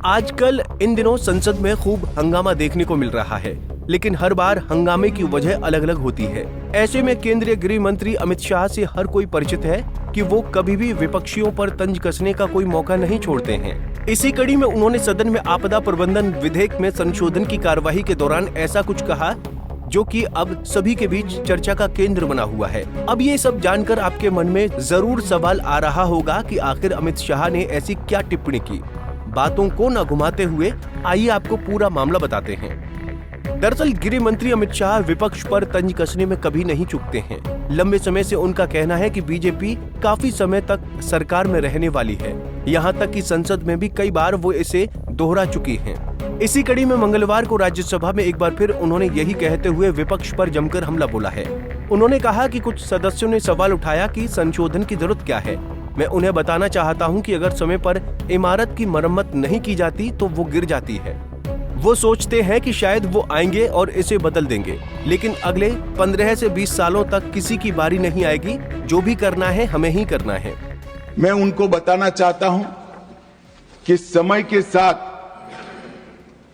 आजकल इन दिनों संसद में खूब हंगामा देखने को मिल रहा है, लेकिन हर बार हंगामे की वजह अलग अलग होती है। ऐसे में केंद्रीय गृह मंत्री अमित शाह से हर कोई परिचित है कि वो कभी भी विपक्षियों पर तंज कसने का कोई मौका नहीं छोड़ते हैं। इसी कड़ी में उन्होंने सदन में आपदा प्रबंधन विधेयक में संशोधन की कार्यवाही के दौरान ऐसा कुछ कहा जो कि अब सभी के बीच चर्चा का केंद्र बना हुआ है। अब ये सब जानकर आपके मन में जरूर सवाल आ रहा होगा कि आखिर अमित शाह ने ऐसी क्या टिप्पणी की। बातों को न घुमाते हुए आइए आपको पूरा मामला बताते हैं। दरअसल गृह मंत्री अमित शाह विपक्ष पर तंज कसने में कभी नहीं चूकते हैं। लंबे समय से उनका कहना है कि बीजेपी काफी समय तक सरकार में रहने वाली है। यहाँ तक कि संसद में भी कई बार वो इसे दोहरा चुकी हैं। इसी कड़ी में मंगलवार को राज्यसभा में एक बार फिर उन्होंने यही कहते हुए विपक्ष पर जमकर हमला बोला है। उन्होंने कहा कि कुछ सदस्यों ने सवाल उठाया कि संशोधन की जरूरत क्या है। मैं उन्हें बताना चाहता हूं कि अगर समय पर इमारत की मरम्मत नहीं की जाती तो वो गिर जाती है। वो सोचते हैं कि शायद वो आएंगे और इसे बदल देंगे, लेकिन अगले 15 से 20 सालों तक किसी की बारी नहीं आएगी। जो भी करना है हमें ही करना है। मैं उनको बताना चाहता हूं कि समय के साथ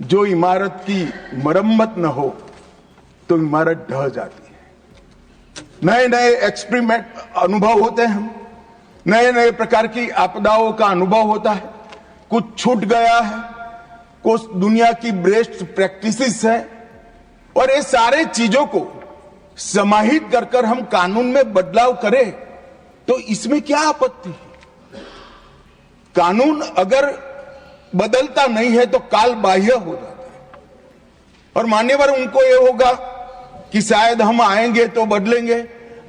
जो इमारत की मरम्मत न हो तो इमारत ढह जाती है। नए नए एक्सपेरिमेंट अनुभव होते हैं, नए नए प्रकार की आपदाओं का अनुभव होता है। कुछ छूट गया है, कुछ दुनिया की बेस्ट प्रैक्टिसेस है, और ये सारे चीजों को समाहित कर हम कानून में बदलाव करें तो इसमें क्या आपत्ति है। कानून अगर बदलता नहीं है तो काल बाह्य हो जाता है। और मान्यवर उनको ये होगा कि शायद हम आएंगे तो बदलेंगे।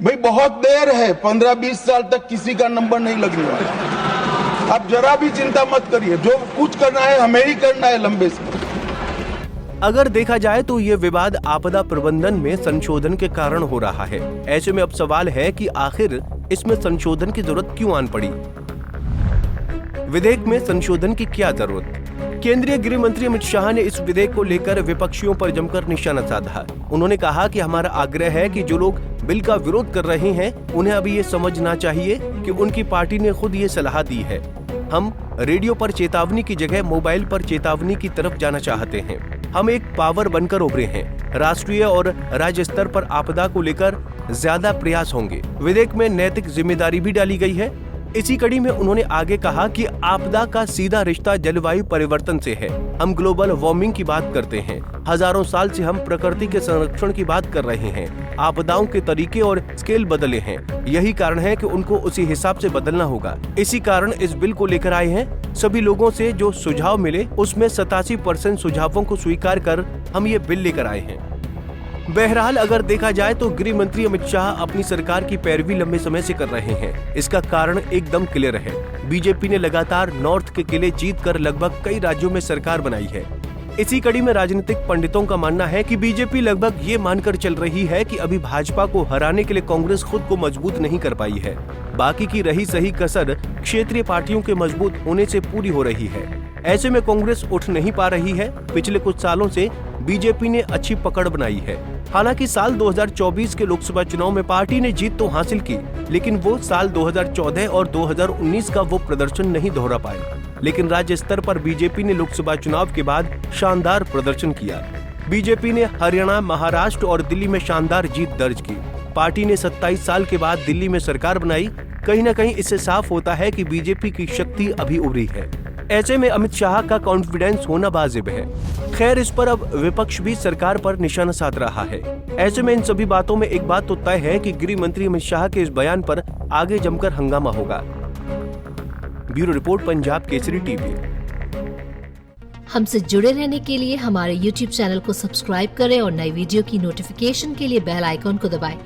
भाई बहुत देर है, 15-20 साल तक किसी का नंबर नहीं लगने वाला। आप जरा भी चिंता मत करिए, जो कुछ करना है हमें ही करना है लंबे समय। अगर देखा जाए तो ये विवाद आपदा प्रबंधन में संशोधन के कारण हो रहा है। ऐसे में अब सवाल है कि आखिर इसमें संशोधन की जरूरत क्यों आन पड़ी। विधेयक में संशोधन की क्या जरूरत। केंद्रीय गृह मंत्री अमित शाह ने इस विधेयक को लेकर विपक्षियों पर जमकर निशाना साधा। उन्होंने कहा कि हमारा आग्रह है कि जो लोग बिल का विरोध कर रहे हैं उन्हें अभी ये समझना चाहिए कि उनकी पार्टी ने खुद ये सलाह दी है। हम रेडियो पर चेतावनी की जगह मोबाइल पर चेतावनी की तरफ जाना चाहते हैं। हम एक पावर बनकर उभरे हैं। राष्ट्रीय और राज्य स्तर पर आपदा को लेकर ज्यादा प्रयास होंगे। विधेयक में नैतिक जिम्मेदारी भी डाली गई है। इसी कड़ी में उन्होंने आगे कहा कि आपदा का सीधा रिश्ता जलवायु परिवर्तन से है। हम ग्लोबल वार्मिंग की बात करते हैं। हजारों साल से हम प्रकृति के संरक्षण की बात कर रहे हैं। आपदाओं के तरीके और स्केल बदले हैं। यही कारण है कि उनको उसी हिसाब से बदलना होगा। इसी कारण इस बिल को लेकर आए हैं। सभी लोगों से जो सुझाव मिले उसमें 87% सुझावों को स्वीकार कर हम ये बिल लेकर आए हैं। बहरहाल अगर देखा जाए तो गृह मंत्री अमित शाह अपनी सरकार की पैरवी लंबे समय से कर रहे हैं। इसका कारण एकदम क्लियर है। बीजेपी ने लगातार नॉर्थ के किले जीतकर लगभग कई राज्यों में सरकार बनाई है। इसी कड़ी में राजनीतिक पंडितों का मानना है कि बीजेपी लगभग ये मानकर चल रही है कि अभी भाजपा को हराने के लिए कांग्रेस खुद को मजबूत नहीं कर पाई है। बाकी की रही सही कसर क्षेत्रीय पार्टियों के मजबूत होने से पूरी हो रही है। ऐसे में कांग्रेस उठ नहीं पा रही है। पिछले कुछ सालों से बीजेपी ने अच्छी पकड़ बनाई है। हालांकि साल 2024 के लोकसभा चुनाव में पार्टी ने जीत तो हासिल की, लेकिन वो साल 2014 और 2019 का वो प्रदर्शन नहीं दोहरा पाए। लेकिन राज्य स्तर पर बीजेपी ने लोकसभा चुनाव के बाद शानदार प्रदर्शन किया। बीजेपी ने हरियाणा, महाराष्ट्र और दिल्ली में शानदार जीत दर्ज की। पार्टी ने 27 साल के बाद दिल्ली में सरकार बनाई। कहीं न कहीं इससे साफ होता है कि बीजेपी की शक्ति अभी उभरी है। ऐसे में अमित शाह का कॉन्फिडेंस होना वाजिब है। खैर, इस पर अब विपक्ष भी सरकार पर निशाना साध रहा है। ऐसे में इन सभी बातों में एक बात तो तय है कि गृह मंत्री अमित शाह के इस बयान पर आगे जमकर हंगामा होगा। Bureau report, Punjab Kesari TV. हमसे जुड़े रहने के लिए हमारे YouTube चैनल को सब्सक्राइब करें और नई वीडियो की नोटिफिकेशन के लिए बेल आइकॉन को दबाएं।